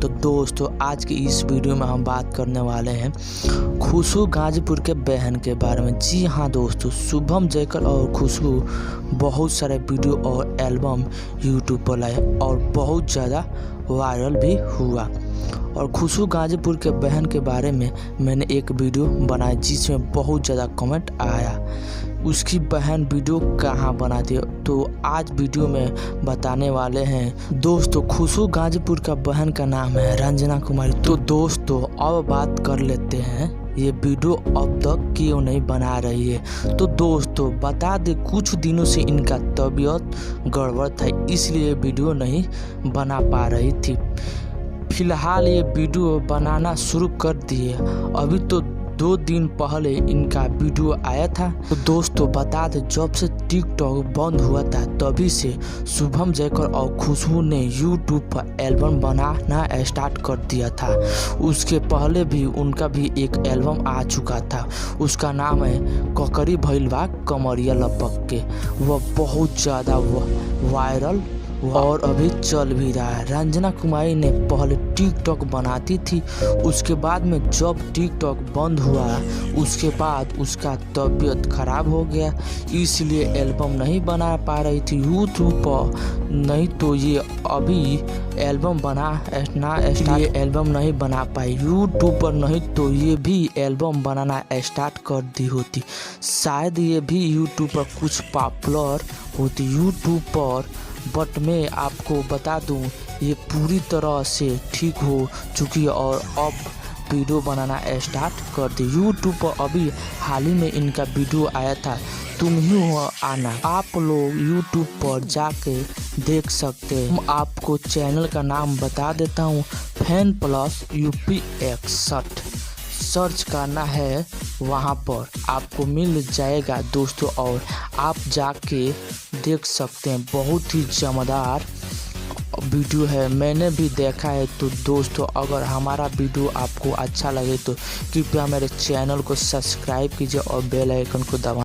तो दोस्तों आज की इस वीडियो में हम बात करने वाले हैं खुशबू गाजीपुर के बहन के बारे में। जी हाँ दोस्तों, शुभम जयकर और खुशबू बहुत सारे वीडियो और एल्बम यूट्यूब पर लाए और बहुत ज़्यादा वायरल भी हुआ। और खुशबू गाजीपुर के बहन के बारे में मैंने एक वीडियो बनाया जिसमें बहुत ज़्यादा कमेंट आया, उसकी बहन वीडियो कहाँ बनाती है। तो आज वीडियो में बताने वाले हैं दोस्तों। खुशबू गाजीपुर का बहन का नाम है रंजना कुमारी। तो दोस्तों अब बात कर लेते हैं ये वीडियो अब तक क्यों नहीं बना रही है। तो दोस्तों बता दे कुछ दिनों से इनका तबीयत गड़बड़ था, इसलिए वीडियो नहीं बना पा रही थी। फिलहाल ये वीडियो बनाना शुरू कर दिए, अभी तो 2 दिन पहले इनका वीडियो आया था। तो दोस्तों बता दें जब से टिकटॉक बंद हुआ था तभी से शुभम जयकर और खुशबू ने यूट्यूब पर एल्बम बनाना स्टार्ट कर दिया था। उसके पहले भी उनका भी एक एल्बम आ चुका था, उसका नाम है ककरी भइल बा कमरिया लपक के। वह बहुत ज़्यादा वायरल और अभी चल भी रहा है। रंजना कुमारी ने पहले टिकटॉक बनाती थी, उसके बाद में जब टिकटॉक बंद हुआ उसके बाद उसका तबीयत खराब हो गया, इसलिए एल्बम नहीं बना पा रही थी यूट्यूब पर। नहीं तो ये अभी एल्बम एल्बम नहीं बना पाई यूट्यूब पर, नहीं तो ये भी एल्बम बनाना स्टार्ट कर दी होती। शायद ये भी यूट्यूब पर कुछ पॉपुलर होती यूट्यूब पर। बट मैं आपको बता दूं ये पूरी तरह से ठीक हो चुकी है और अब वीडियो बनाना स्टार्ट कर दी यूट्यूब पर। अभी हाल ही में इनका वीडियो आया था तुम ही हो आना, आप लोग यूट्यूब पर जाके देख सकते हैं। आपको चैनल का नाम बता देता हूँ, फैन प्लस यूपी 61 सर्च करना है, वहाँ पर आपको मिल जाएगा दोस्तों और आप जाके देख सकते हैं। बहुत ही जमदार वीडियो है, मैंने भी देखा है। तो दोस्तों अगर हमारा वीडियो आपको अच्छा लगे तो कृपया मेरे चैनल को सब्सक्राइब कीजिए और बेल आइकन को दबाएं।